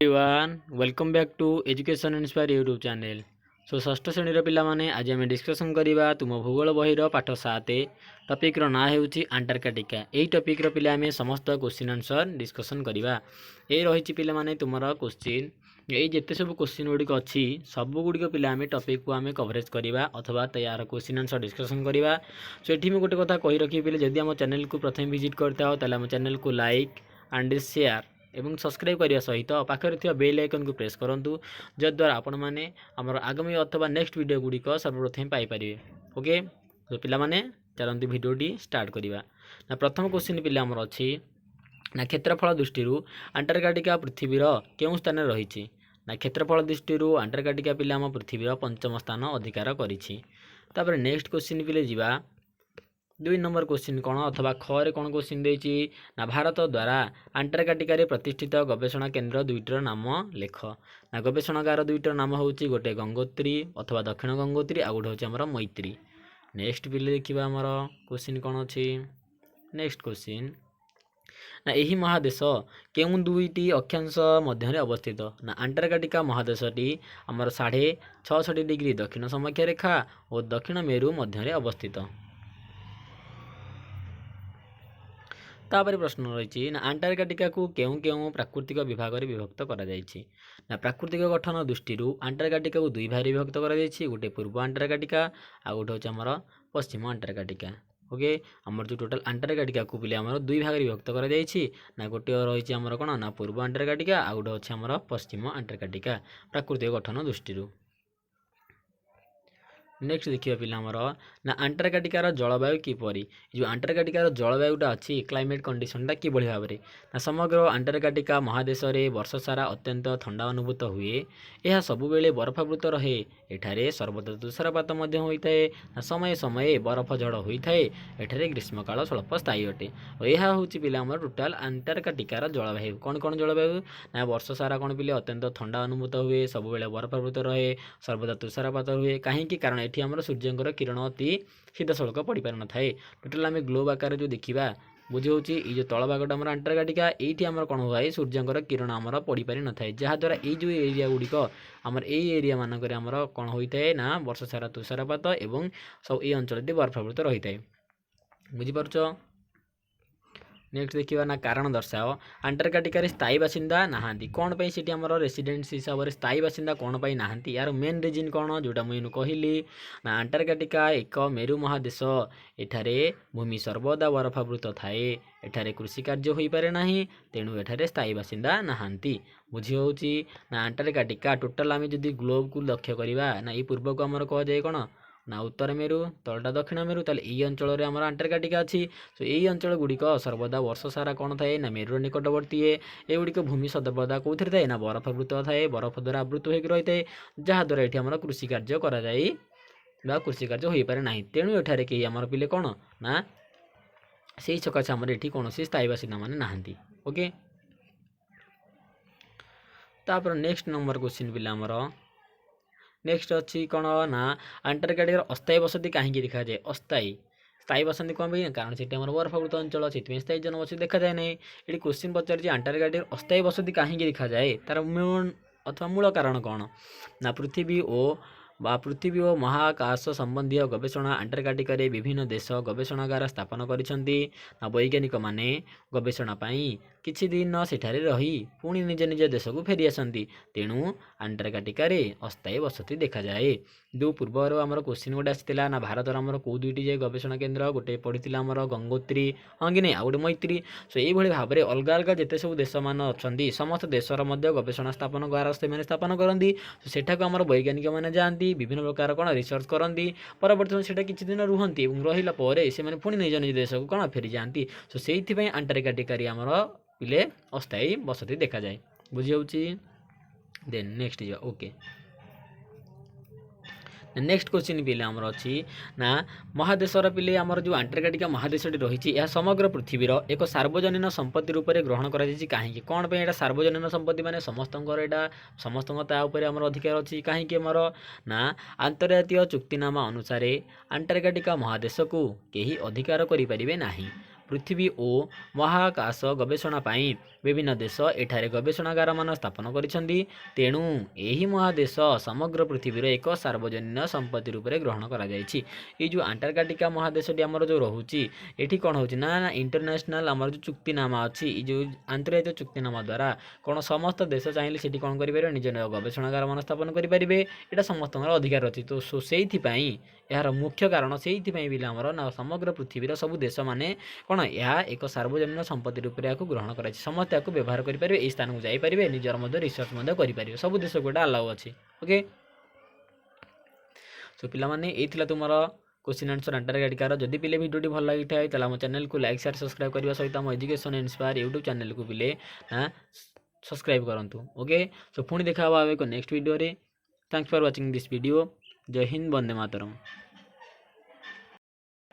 everyone, welcome back to Education Inspire YouTube channel. सो षष्ठ श्रेणी पिलाने आज आम डिस्कसन करवा तुम भूगोल बही पाठ 7 टॉपिक रो ना होउची अंटार्कटिका। यही टॉपिक रो पिला आम समस्त क्वेश्चन आंसर डिस्कसन करवा। ये रही पिलाने तुमर क्वेश्चन यही जिते सब क्वेश्चन गुड़िक अच्छी सब गुड़िक पिला आम टॉपिक को आम कवरेज करवा अथवा यार क्वेश्चन आंसर डिस्कसन करवा। सो ये गोटे कथा कही रखी पिले जदि आम चैनल को प्रथम विजिट करता हो ताले आम चैनल को लाइक एंड शेयर एवं सब्सक्राइब करने सहित पाखरे थी बेल आइकन को प्रेस करूँ जद्वारा आपण मैंने आमर आगामी अथवा नेक्स्ट वीडियो गुड़िक सर्वप्रथम पाइपर। ओके तो पिलाने चलती भिडटी स्टार्ट करवा ना। प्रथम क्वेश्चन पिला आमर अच्छी ना क्षेत्रफल दृष्टि अंटार्कटिका पृथ्वीर केउं स्थान रही ना। क्षेत्रफल दृष्टि अंटार्कटिका पिला आम पृथ्वीर पंचम स्थान अधिकार करिछि। तापर नेक्स्ट क्वेश्चन पिले जीवा 2 नंबर क्वेश्चन कौन अथवा खरे कौन क्वेश्चन देछि ना। भारत द्वारा अंटार्कटिका रे प्रतिष्ठित गवेषणा केन्द्र दुईटर नाम लेख ना। गवेषणागार दुईटर नाम होउछि गोटे गंगोत्री अथवा दक्षिण गंगोत्री आ गोटे होछि हमर मैत्री। नेक्स्ट पिले देखिबा हमर क्वेश्चन कौन अछि। नेक्स्ट क्वेश्चन ना एही महादेश केउं दुईटी अक्षांश मध्य अवस्थित ना। अंटार्कटिका महादेशटी हमर 66.5 डिग्री दक्षिण समअक्ष रेखा और दक्षिण मेरु मध्य अवस्थित। तापर प्रश्न रही ना अंटार्कटिका को केउं केउं प्राकृतिक विभाग में विभक्त करा जायछि ना। प्राकृतिक गठन दृष्टि अंटार्कटिका को दुई भाग विभक्त करा जायछि गोटे पूर्व अंटार्कटिका आ गोटे होछि हमर पश्चिम अंटार्कटिका। ओके हमर जो टोटल अंटार्कटिका को पिले हमर दुई भाग विभक्त करा जायछि ना। गोटे रही हमर कोन ना पूर्व अंटार्कटिका आ गोटे होछि हमर पश्चिम अंटार्कटिका प्राकृतिक गठन दृष्टि। नेक्स्ट देखिए पिला हमर ना अंटार्कटिकार जलवायु किपरि जो अंटार्कटिकार जलवायुटा अच्छी क्लाइमेट कंडीशनटा किभଳି भाबरे ना। समग्र अंटार्कटिका महादेश रे वर्ष सारा अत्यंत ठंडा अनुभूत हुए। यह सब बेले बरफावृत रहे। एठारे सर्वदा तुषारपात मध्य होइथाए ना। समय समय बरफ झड़ होइथाए। एठारे ग्रीष्मकाल स्वल्प स्थायी अटे। और यह होउची पिला हमर टोटल अंटार्कटिकार जलवायु कौन कौन जलवायु ना। वर्ष सारा कौन पिले अत्यंत ठंडा अनुभूत हुए। सब बेले बरफावृत रहे। सर्वदा तुषारपात हुए कहीं कारण एठी हमर सूर्यंकर किरण अति सीधासलख पड़ पार न थाए। टोटाल आम ग्लोब आकार जो देखा बुझी होची ये तल भागटा आम अंटार्कटिका ये आम कौन हुए सूर्यंकर किरण आमर पड़ पारि न थाए जहाद्वारा ये जो एरिया गुड़िक आमर ये एरिया मानक आमर कौन होता है ना वर्ष सारा तुषारपात एवं सब ये अंचल बरफावृत रही है। बुझीपार। नेक्स्ट देखिए ना कारण दर्शाओ अंटार्कटिका स्थायी बासिंदा नहांती कौन पे सीटी हमर रेसिडेंस हिसाब से स्थायी बासिंदा कौन पे नहांती यार मेन रीजन कौन जोटा मुझे कहली ना। अंटार्कटिका एक मेरु महादेश एठारे भूमि सर्वदा बरफावृत थाए। एठारे कृषि कार्य हो पारे नाही तेणु एठारे स्थायी बासिंदा नहांती। बुझी होउची ना अंटार्कटिका टोटाल आम जदि ग्लोब को लक्ष्य करवा ना ये पूर्व को आमर कह जाए कौन ना उत्तर मेरु तलटा दक्षिण मेरु ताले ये अंचल रे हमर अंटार्कटिका अछि। सो यही अंचल गुड़िक सर्वदा वर्ष सारा कौन थाए ना मेरुर निकटवर्ती ये गुड़िक भूमि सर्वदा कौन थाए ना बरफावृत थाए बरफ द्वारा आवृत होकर रही है जहाद्वारा ये आम कृषि कार्य करा कृषि कार्य हो पारे ना। तेणु एठारे कहीं आमर पिले कौन ना से सकाशे आमर ये कौन स्थायी बासिंदा माने नहांती। ओके तापर नेक्स्ट नंबर क्वेश्चन पिला आमर नेक्स्ट अच्छी कौन ना अंटार्कटिकार अस्थायी बसति कहीं देखा जाए अस्थायी स्थायी बसती कौन भी कारण से बरफावृत अंचल से स्थायी जनबसति देखा जाए नहीं। ये क्वेश्चन पचार अंटार्कटिकार अस्थायी बसति कहीं देखा जाए तार मूल अथवा मूल कारण कौन ना। पृथ्वी और महाकाश संबंधी गवेषणा अंटार्कटिका रे विभिन्न देश गवेषणागार स्थापन करिसेंती ना। वैज्ञानिक माने गवेषणा पाई किछि दिन सेठारे रही पुणी निज निज देश को फेरी आसती तेणु अंटार्कटिका रे अस्थायी बसति देखा जाए। जो पूर्वर आमर क्वेश्चन गोटे आसाला ना भारत आमर कौ दुईटी जे गवेषणा केन्द्र गोटे पड़ता आमर गंगोत्री हाँ कि नहीं आ गोटे मैत्री। सो ये भाव में अलग अलग जिते सब देश मान अच्छा समस्त देशर गवेषणा स्थापन द्वारा से स्थापन करती सेठा को आमर वैज्ञानिक मैंने जाती विभिन्न प्रकार कौन रिसर्च करती परवर्त से किसी दिन रुहति रहा से पुणी निज निज देश को कौन फेरी जाती। सो से अंटार्कटिका आमर पिले अस्थायी बसति देखा जाए। बुझी होउची। देन नेक्स्ट जा ओके नेक्स्ट क्वेश्चन पिले आमर अच्छी ना महादेशर पिले आमर जो अंटार्कटिका महादेश रही है समग्र पृथ्वीर एक सार्वजनीन संपत्ति रूप में ग्रहण कर कहीं कौन पे सार्वजनीन संपत्ति माने समस्त समस्त अधिकार अच्छी कहीं आमर ना अंतर्जातीय चुक्तिनामा अनुसार अंटार्कटिका महादेश को कहीं अधिकार करें ना। पृथ्वी और महाकाश गवेषणा पाई विभिन्न देश एठारे गवेषणागार मान स्थापन करिसेंती। तेणु एही महादेश समग्र पृथ्वीर एक सार्वजनीन संपत्ति रूप में ग्रहण करा जायछि। ये जो अंटार्कटिका महादेशटी आमर जो रोचे एठी कौन होची ना इंटरनेशनल आमर जो चुक्तिनामा अच्छी जो आंतर्जातीय चुक्तिनामा द्वारा कौन समस्त देश चाहिए सेठी कौन करेंगे निज निज गवेषणागार मान स्थापन करेंगे। यहाँ समस्त अधिकार अच्छी तो से यार मुख्य कारण से आमर ना समग्र पृथ्वीर सब देश मैंने कौन यह एक सार्वजनीन संपत्ति रूप में ग्रहण कर समस्त या व्यवहार करेंगे। यही स्थान को जापर निजर रिसर्च करेंगे सब देश को अलाउ अच्छे। ओके सो पिलामाने यही तुम क्वेश्चन आंसर अंटार्कटिकार। जदि पिले वीडियो भल लगी था आम चैनल को लाइक शेयर सब्सक्राइब करने सहित आम एजुकेशन इंस्पायर यूट्यूब चैनल को पिले ना सब्सक्राइब करूँ। ओके सो पुणी देखा एक नेक्स्ट वीडियो रे। Thanks for watching this video. जय हिंद, वंदे मातरम।